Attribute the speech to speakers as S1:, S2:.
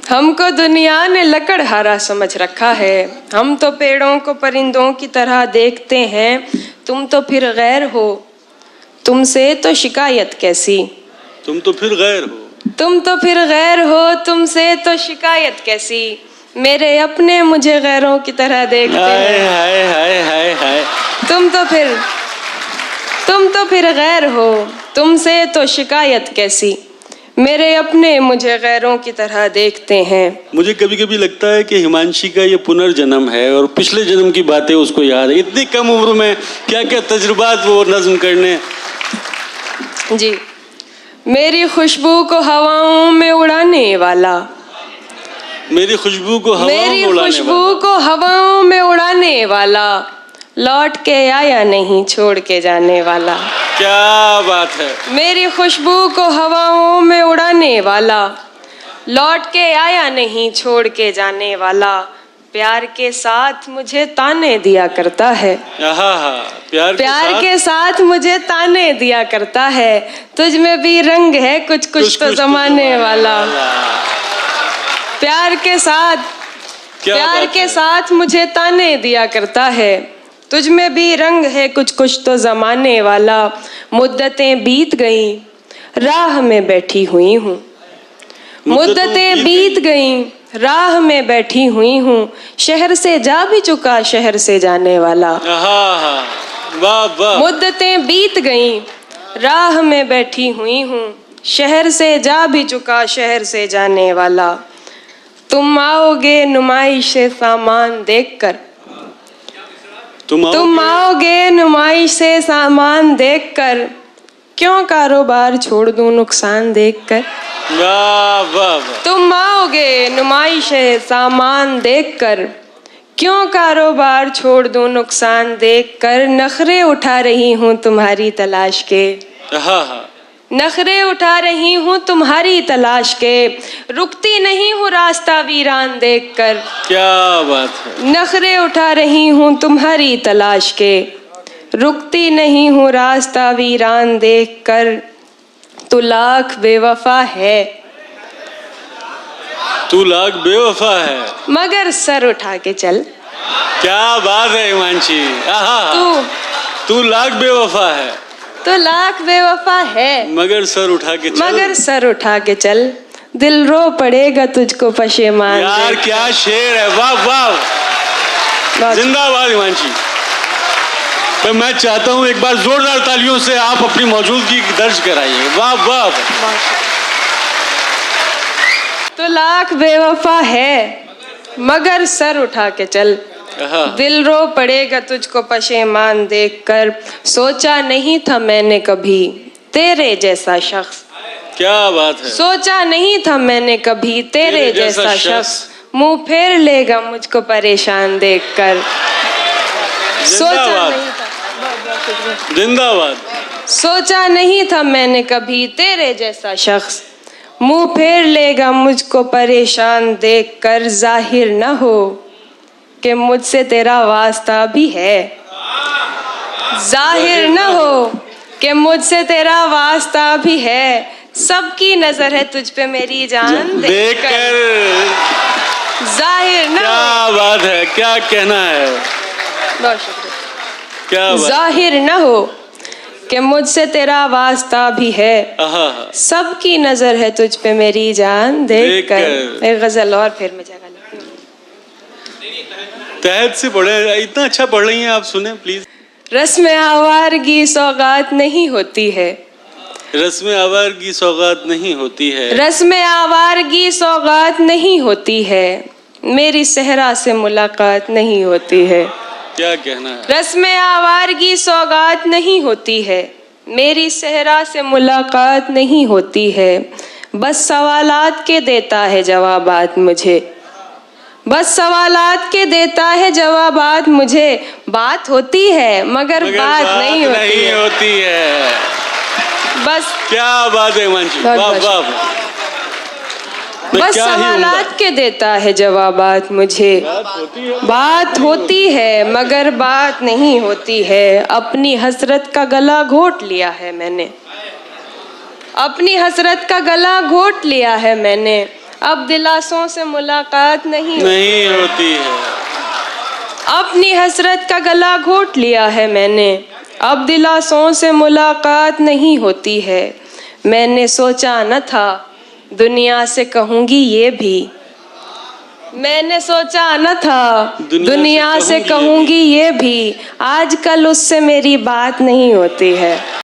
S1: हमको दुनिया ने लकड़हारा समझ रखा है। हम तो पेड़ों को परिंदों की तरह देखते हैं। तुम तो फिर गैर हो, तुमसे तो शिकायत कैसी।
S2: तुम तो फिर गैर हो,
S1: तुम तो फिर गैर हो, तुमसे तो शिकायत कैसी। मेरे अपने मुझे गैरों की तरह देखते हैं।
S2: हाय हाय हाय हाय।
S1: तुम तो फिर गैर हो, तुमसे तो शिकायत कैसी। मेरे अपने मुझे गैरों की तरह देखते हैं।
S2: मुझे कभी कभी लगता है कि हिमांशी का ये पुनर्जन्म है और पिछले जन्म की बातें उसको याद है। इतनी कम उम्र में क्या क्या तजुर्बात वो नज्म करने।
S1: जी, मेरी खुशबू को हवाओं में उड़ाने वाला,
S2: मेरी खुशबू को
S1: हवाओं में उड़ाने वाला, लौट के आया नहीं छोड़ के जाने वाला।
S2: क्या बात है।
S1: मेरी खुशबू को हवाओं में उड़ाने वाला, लौट के आया नहीं छोड़ के जाने वाला। प्यार के साथ मुझे ताने दिया करता है। प्यार के साथ मुझे ताने दिया करता है। तुझ में भी रंग है कुछ कुछ तो जमाने वाला। प्यार के साथ मुझे ताने दिया करता है। तुझ में भी रंग है कुछ कुछ तो जमाने वाला। मुद्दतें बीत गईं, राह में बैठी हुई हूँ। मुद्दतें बीत गईं, राह में बैठी हुई हूँ। शहर से जा भी चुका शहर से जाने वाला। मुद्दतें बीत गईं, राह में बैठी हुई हूँ। शहर से जा भी चुका शहर से जाने वाला। तुम आओगे नुमाइश से सामान देखकर, तुम आओगे नुमाइश से सामान देखकर। क्यों कारोबार छोड़ दूं नुकसान देखकर। तुम आओगे नुमाइश से सामान देखकर। क्यों कारोबार छोड़ दूं नुकसान देखकर। नखरे उठा रही हूँ तुम्हारी तलाश के, नखरे उठा रही हूँ तुम्हारी तलाश के। रुकती नहीं हूँ रास्ता वीरान देखकर।
S2: क्या बात है।
S1: नखरे उठा रही हूँ तुम्हारी तलाश के। रुकती नहीं हूँ रास्ता वीरान देखकर। तू लाख बेवफा है,
S2: तू लाख बेवफा है,
S1: मगर सर उठा के चल।
S2: क्या बात है हिमांशी। तू लाख बेवफा है,
S1: तो लाख बेवफा है,
S2: मगर सर उठा के चल।
S1: मगर सर उठा के चल। दिल रो पड़ेगा तुझको पशेमान।
S2: यार क्या शेर है। वाह वाह, जिंदाबाद हिमांशी। तो मैं चाहता हूँ एक बार जोरदार तालियों से आप अपनी मौजूदगी दर्ज कराइए। वाह वाह।
S1: तो लाख बेवफा है, मगर सर उठा के चल। दिल रो पड़ेगा तुझको पशेमान देखकर। सोचा नहीं था मैंने कभी तेरे जैसा शख्स।
S2: क्या बात है।
S1: सोचा नहीं था मैंने कभी तेरे जैसा शख्स। मुंह फेर लेगा मुझको परेशान देखकर। सोचा नहीं था,
S2: जिंदाबाद।
S1: सोचा नहीं था मैंने कभी तेरे जैसा शख्स। मुंह फेर लेगा मुझको परेशान देखकर। जाहिर न हो कि मुझसे तेरा वास्ता भी है। जाहिर न हो कि मुझसे तेरा वास्ता भी है। सबकी नजर है तुझ पे मेरी जान देखकर। जाहिर न हो।
S2: क्या बात है, क्या कहना है।
S1: बहुत शुक्रिया।
S2: क्या बात।
S1: जाहिर न हो कि मुझसे तेरा वास्ता भी है। सबकी नजर है तुझ पे मेरी जान देखकर। एक गजल और फिर मैं जगह
S2: तहत से पढ़े। इतना अच्छा पढ़ रही हैं आप, सुने प्लीज।
S1: रस्म आवारगी सौगात नहीं होती है।
S2: रस्म आवारगी सौगात नहीं होती है।
S1: रस्म आवारगी सौगात नहीं होती है। मेरी सहरा से मुलाकात नहीं होती है।
S2: क्या कहना है।
S1: रस्म आवारगी सौगात नहीं होती है। मेरी सहरा से मुलाकात नहीं होती है। बस सवालात के देता है जवाबात मुझे। बस सवालात के देता है जवाबात मुझे। बात होती है मगर बात नहीं होती है। बस
S2: क्या बात है हिमांशी। वाह वाह।
S1: बस सवालात के देता है जवाबात मुझे। बात होती है मगर बात नहीं होती है। अपनी हसरत का गला घोट लिया है मैंने। अपनी हसरत का गला घोट लिया है मैंने। अब दिलासों से मुलाकात नहीं
S2: होती है।
S1: अपनी हसरत का गला घोट लिया है मैंने, अब दिलासों से मुलाकात नहीं होती है। मैंने सोचा न था दुनिया से कहूँगी ये भी, मैंने सोचा न था दुनिया से कहूँगी ये भी, आजकल उससे मेरी बात नहीं होती है।